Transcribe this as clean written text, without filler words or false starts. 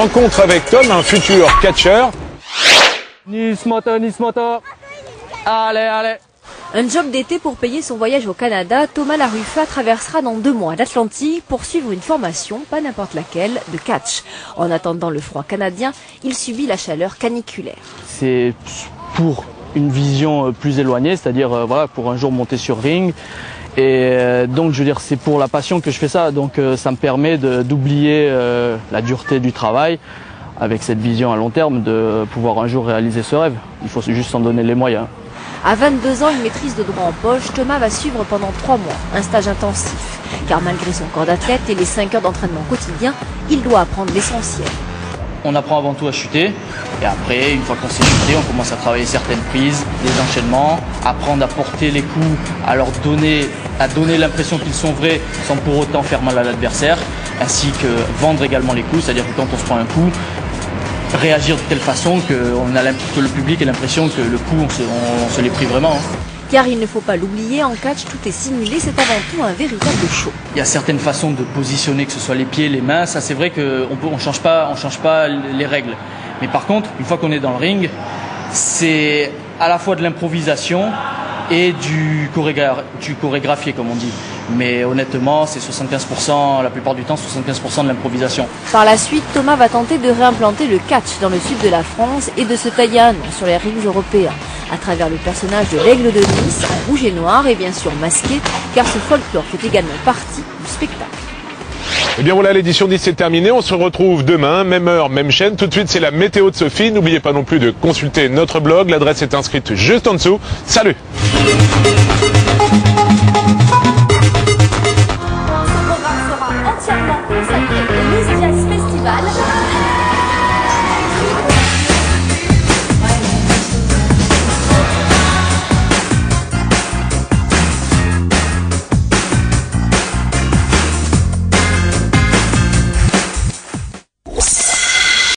Rencontre avec Tom, un futur catcheur. Nice moto. Allez, allez. Un job d'été pour payer son voyage au Canada, Thomas Laruffa traversera dans 2 mois l'Atlantique pour suivre une formation, pas n'importe laquelle, de catch. En attendant le froid canadien, il subit la chaleur caniculaire. C'est pour une vision plus éloignée, c'est-à-dire voilà, pour un jour monter sur ring. Et donc je veux dire, c'est pour la passion que je fais ça, donc ça me permet d'oublier la dureté du travail avec cette vision à long terme de pouvoir un jour réaliser ce rêve. Il faut juste s'en donner les moyens. À 22 ans, une maîtrise de droit en poche, Thomas va suivre pendant 3 mois un stage intensif. Car malgré son corps d'athlète et les 5 heures d'entraînement quotidien, il doit apprendre l'essentiel. On apprend avant tout à chuter, et après, une fois qu'on sait chuter, on commence à travailler certaines prises, les enchaînements, apprendre à porter les coups, à donner l'impression qu'ils sont vrais sans pour autant faire mal à l'adversaire, ainsi que vendre également les coups, c'est-à-dire que quand on se prend un coup, réagir de telle façon que le public ait l'impression que le coup, on se l'est pris vraiment. Car il ne faut pas l'oublier, en catch, tout est simulé, c'est avant tout un véritable show. Il y a certaines façons de positionner, que ce soit les pieds, les mains, ça c'est vrai qu'on change pas les règles. Mais par contre, une fois qu'on est dans le ring, c'est à la fois de l'improvisation et du chorégraphié, comme on dit. Mais honnêtement, c'est 75%, la plupart du temps, 75% de l'improvisation. Par la suite, Thomas va tenter de réimplanter le catch dans le sud de la France et de se tailler un nom sur les rings européens, à travers le personnage de l'Aigle de Nice, en rouge et noir et bien sûr masqué, car ce folklore fait également partie du spectacle. Et bien voilà, l'édition 10 c'est terminé. On se retrouve demain, même heure, même chaîne. Tout de suite, c'est la météo de Sophie. N'oubliez pas non plus de consulter notre blog. L'adresse est inscrite juste en dessous. Salut!